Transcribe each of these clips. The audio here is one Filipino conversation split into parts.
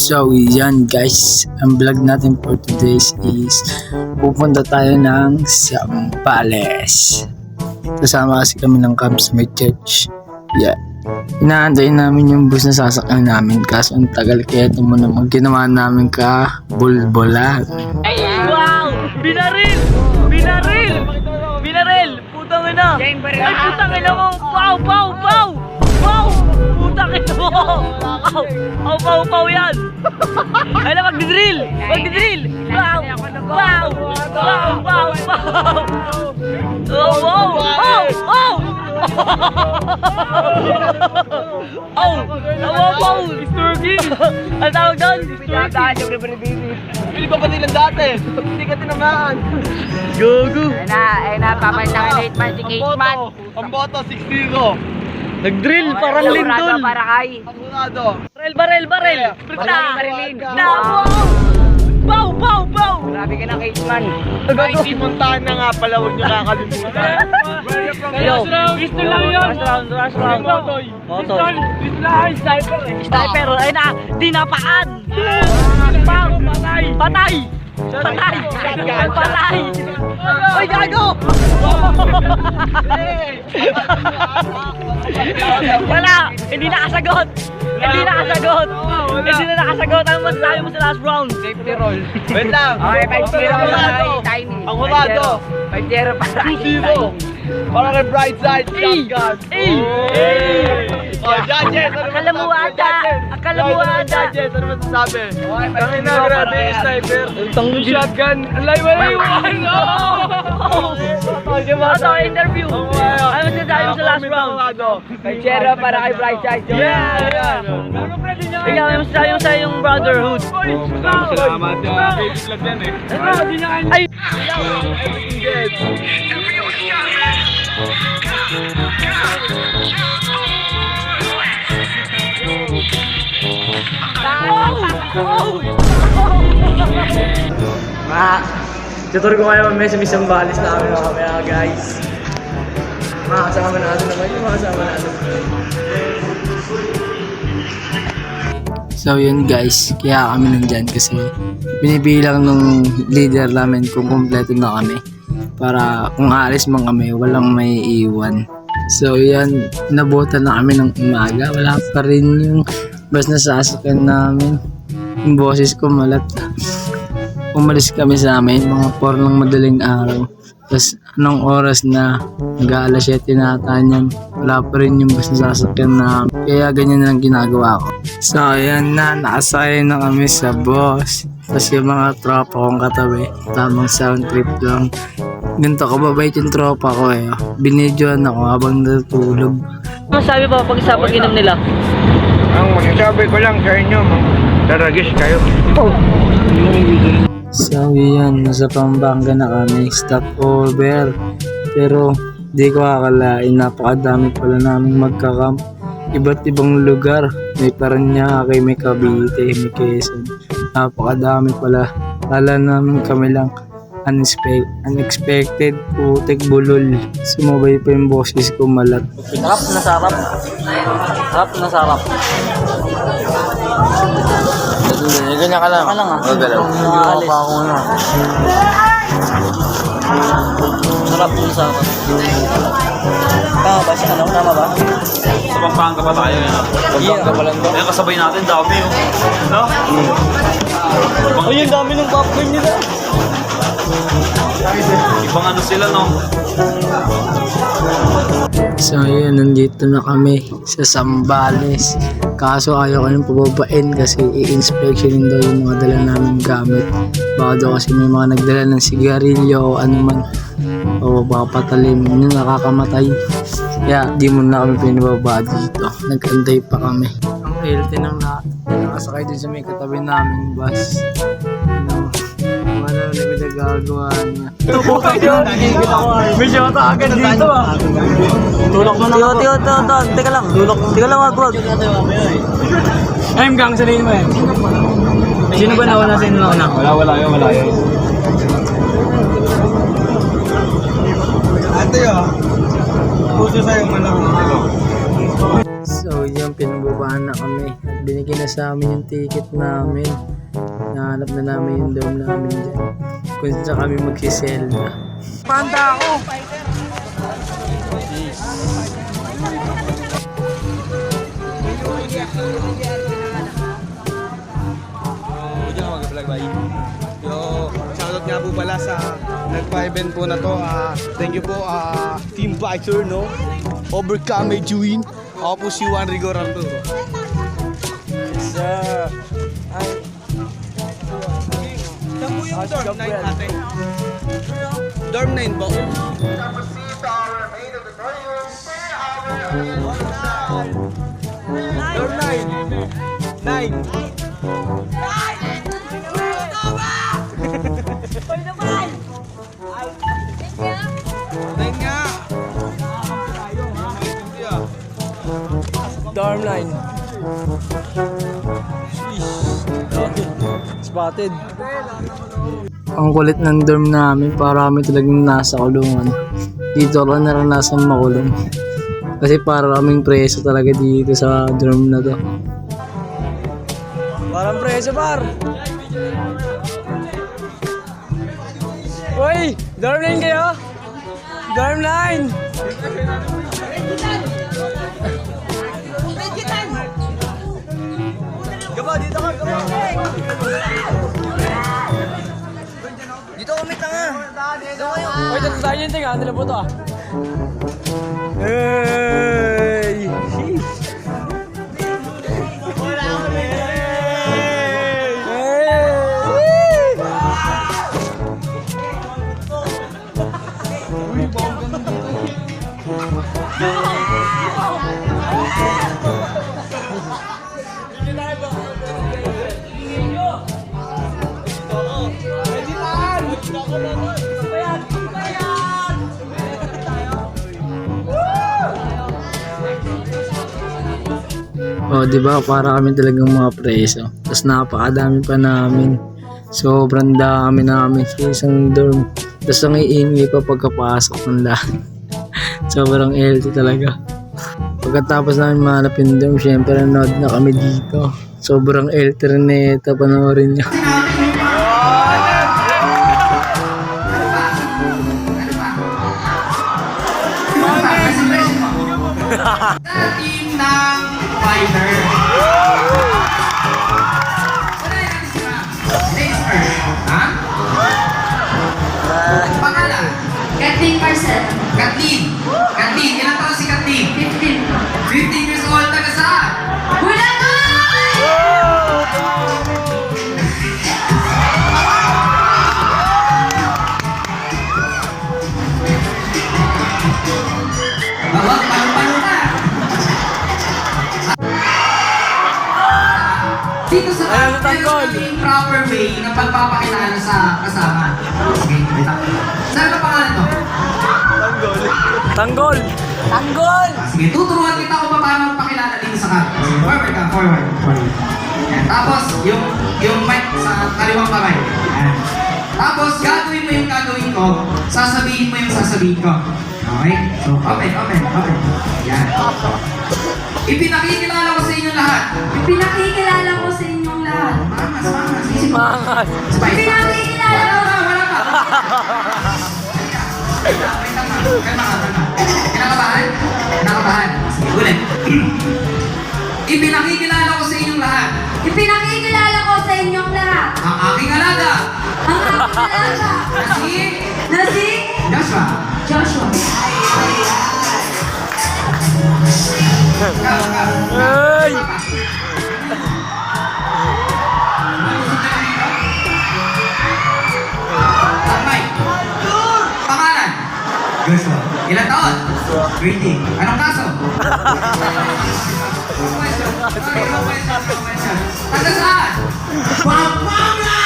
So yan guys, ang vlog natin for today's is pupunta tayo ng Zambales. Kasama kasi kami ng camp sa may church. Yeah. Inaantay namin yung bus na sasakyan namin kaso ang tagal kaya ito muna ginawa namin ka bulbola. Ay, wow! Binaril! Binaril! Binaril! Putang ina! Ay, putang ina mo! Wow! Wow! Wow! Wow! Putang ina mo! Wow! Wow! Wow! Wow yan! Ay na, magdidrill! Magdidrill! Wow! Wow! Wow! Wow! Wow! Oh! Wow! Oh! Oh! Oh! Oh! Wow! Sturging! Ano tawag doon? Pili pa ba nilang dati? Hindi ka tinamaan. Gogo! Ayun na, papay na kayo 8 man, si Kateman. Ang boto, 6-0. Nag-drill, parang lindol. Para kay. Barel, barel, barel. Barilin. Bow, bow, bow. Grabe ka na Kateman. Ay, si Montana nga pala, huwag nyo kakalimutan. Yo, gusto lang yun. Rush round. Motoy. Gusto lang, sniper eh. Sniper, ay na, dinapaan. Patay. Patay. Patay. Patay. Ay, gago. Wala, hindi nakasagot. Hindi nakasagot. Hindi na nakasagot. Ano masasabi mo sa last round? Safety roll. Wait lang. Okay, 5-0 para kay Tiny. Ang hurado. 5-0 para kay Tiny. Para kay Brightside Shotgun. Oh, judges! Akala mo ata! Akala mo ata! Judges, ano masasabi? Tangin na, grabe yung sniper. Yung shotgun. Alay, walay, walay! Ito, interview. Ano masasabi mo sa last round? 5-0 para kay Brightside. Yeah! Ikaw, ano masasabi mo sa iyong brotherhood? Salamat yung baby vlog yan eh. Ay! Tutor ko kayo may Zambales na kami mamaya guys. Makakasama natin naman yung makasama natin. So yun guys, kaya kami nandyan kasi binibilang nung leader namin kung kompleto na kami. Para kung aalis man kami, walang may iwan. So yan, nabutan na kami ng umaga. Wala pa rin yung bus na sasakyan namin. Yung boses ko malat. Umalis kami sa amin, mga 4 ng madaling araw. Tapos anong oras na, mag-aalas 7 na ata niyan. Wala pa rin yung bus na sasakyan namin. Kaya ganyan na lang ginagawa ko. So ayan na, nakasakay na kami sa bus. Tapos yung mga tropa kong katabi, tamang sound trip lang. Ganito kababait yung tropa ko eh. Binidyoan ako habang natutulog. Ano masabi pa pag sa pag-inom nila? Ang masasabi ko lang sa inyo, daragis kayo. So yan, nasa Pampanga na kami, stopover. Pero di ko akalain, napakadami pala namin magkakamp. Iba't ibang lugar, may Paranaque, may Cavite, may Quezon. Napakadami pala. Kala namin kami lang unexpected, putik bulol. Sumabay pa yung boses ko malat. Sarap na sarap. Sarap na sarap. Ganyan ka lang. Gagalaw. Nakakalis. Sarap na sarap. Tama ba siya? Tama ba? Sa Pampanga pa tayo yun. Pampanga pa lang to. Kaya kasabay natin, dami yun. No? Ay, ang dami ng popcorn nila. Ibang ano sila, no? So yun, nandito na kami sa Zambales. Kaso ayaw ko nang pababain kasi i-inspectionin daw yung mga dala namin gamit. Baka daw kasi may mga nagdala ng sigarilyo o ano man. O baka patalim, yun nakakamatay. Kaya di mo na kami pinababa dito. Nag-antay pa kami. Ang healthy ng lahat. Nakasakay din sa may katabi namin bus. Ano na pinagagawa niya. May shota agad dito ah. Tulok mo na Tiyo, teka lang. Teka lang, wag. Ay, gang sabihin mo eh. Sino ba nauna sa inyo nauna? Wala yun. Ate yun, puso sa'yo malaki. So yun, pinababaan na kami. binigyan na sa amin yung ticket namin. Nahanap na namin yung dorm namin dyan. Kung saan kami magsiselda. Panda ako! Yo, shoutout nga po pala sa nagpa-event po na to. Thank you po Team Fighter, no? Overcome may Juin. Ako po si Juan Rigor Arturo. Yes, sir. Saan po yung dorm 9 natin? Dorm 9 po. Dorm 9. 9. Dorm line. Spotted. Ang kulit ng dorm namin, para kami talagang nasa kulungan. Dito ako naranasan makulong. Kasi para kaming preso talaga dito sa dorm na to. Parang preso, par! Uy! Dorm line kayo? Dorm line! Gaba, dito ka, gaba! Dito kami, tanga! Dito kayo! Uy, tayo yung tinga. Ano na po to ah? Hey! Oh, di ba? Para kami talagang mga preso. Tapos napakadami pa namin. Sobrang dami namin sa isang dorm. Tapos ang iingay pa pagkapasok ng lahat. Sobrang healthy talaga. Pagkatapos namin mahanap yung dorm, syempre nanood na kami dito. Sobrang healthy rin na ito. Panoorin nyo. Team ng fighter. Pangalan? Kathleen Marcel. Kathleen. Kathleen, ilang taon si Kathleen? 15. 15 years old, taga saan? Bulacan! Bawag, palo-palo na. Dito sa meron kaming proper way ng pagpapakilala sa kasama. Okay, wait up. Saan ka pangalan mo? Tanggol! Tanggol! Sige, tuturuan kita kung paano magpakilala dito sa camera. Forward ka, forward. Yan. Tapos, yung mic sa kaliwang kamay. Yan. Tapos, gagawin mo yung gagawin ko, sasabihin mo yung sasabihin ko. Okay? So, open. Yan. Ipinakikilala ko sa inyo lahat. Ipinakikilala ko sa inyong lahat. Mangas. Mangas! Ipinakikilala ko. Wala pa. Kinakabahan? Sige, ulit. Ipinakikilala ko sa inyong lahat. Ipinakikilala ko sa inyong lahat. Ang aking alaga. Ang aking alaga. Na si Na si Joshua. Hey! Tatmay. Pangalan? Joshua. Ilan taon? 20. Anong kaso? Taga saan? Pampanga!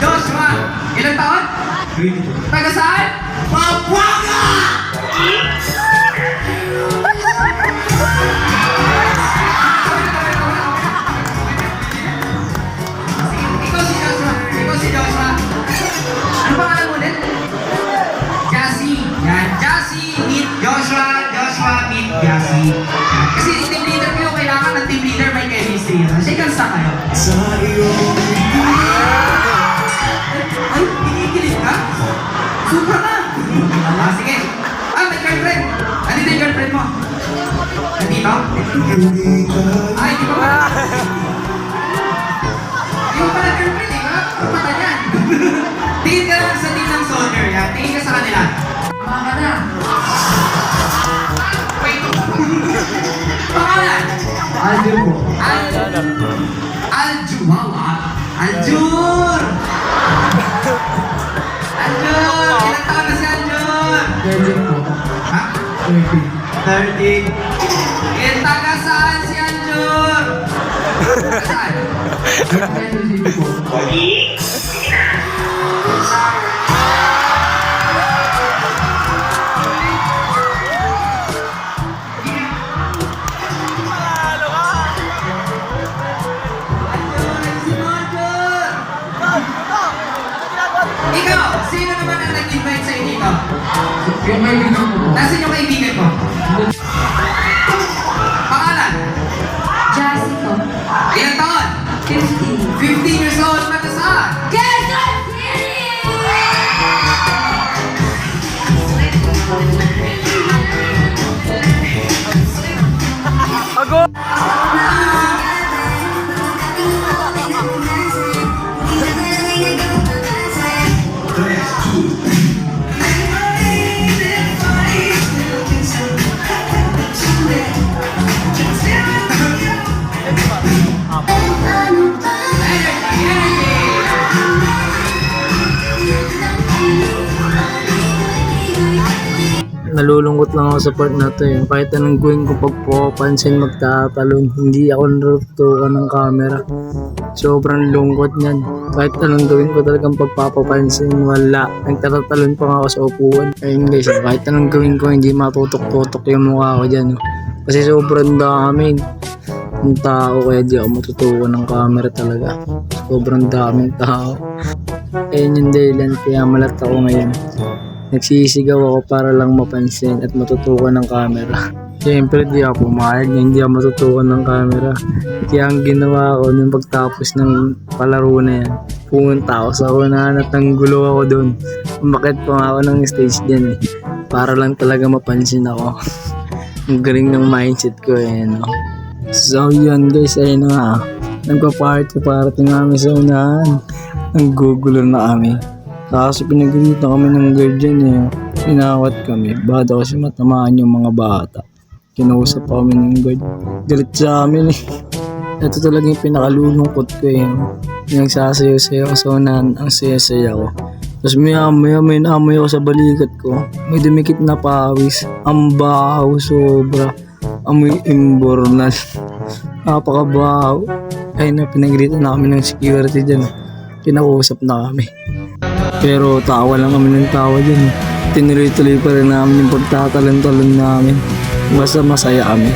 Joshua, ilang taon? 22. Taga saan? Pampanga! Ikaw si Joshua. Kasi team leader kayo, kailangan ng team leader may chemistry. Shake hands na kayo. Ay, kinikilig ka? Super na! Sige. May girlfriend. Andito yung girlfriend mo. Nandito? Ay, di ba ba? Di ba pala girlfriend eh? Wala mata niyan. Tingin ka lang sa team ng soldier, yan. Tingin ka sa kanila. Tama ka na. Wait. Pangalan? Aljo po. Aljuwawa. Aljur! Aljur! Ilang taon na si Aljur? 13 po. Ha? 13. Taga saan si Aljur? Taga saan? Ikaw, sino naman ang nag-invite sa'yo dito? Yung kaibigan ko. Nasaan yung kaibigan ko? Pangalan? Jassy po. Ilang taon? 15. 15 years old, mata saan? Quezon City! Nalulungkot lang ako sa part na to eh. Kahit anong gawin ko pag pupansin magtatalon, hindi ako natutukan ng camera. Sobrang lungkot niyan. Kahit anong gawin ko talagang pagpapapansin, wala. Nagtatatalon pa nga ako sa upuan. Ayun guys, kahit anong gawin ko, hindi matutok-tutok yung mukha ko dyan. Kasi sobrang dami ng tao, kaya di ako matutukan ng camera talaga. Sobrang daming tao. Ayun yung dahilan, kaya malat ako ngayon. Nagsisigaw ako para lang mapansin at matutukan ng camera. Siyempre di ako pumayag na hindi ako matutukan ng camera. Kaya ang ginawa ko nung pagtapos ng palaro na yan, pumunta ako sa unahan at nanggulo ako doon. Umakit pa nga ako ng stage din eh. Para lang talaga mapansin ako. Ang galing ng mindset ko eh, no? So yun guys, ayun na nga. Nagpa-party para tingami sa unahan. Nanggugulo na kami. Kaso pinagalitan kami ng girl dyan eh. Inawat kami. Bada kasi matamaan yung mga bata. Kinausap pa kami ng guard. Galit sa amin eh. Ito talaga yung pinakalulungkot ko eh. Pinagsasayaw-sayaw sa unahan. Ang saya-saya ko. Tapos maya may naamoy ako sa balikat ko. May dumikit na pawis. Ang bahaw sobra. Amoy imbornal. Napakabahaw. Ayun na, pinagalitan na kami ng security dyan. Kinausap na kami. Pero tawa lang kami ng tawa dyan. Tinuloy-tuloy pa rin namin yung pagtatalon-talon namin. Basta masaya kami.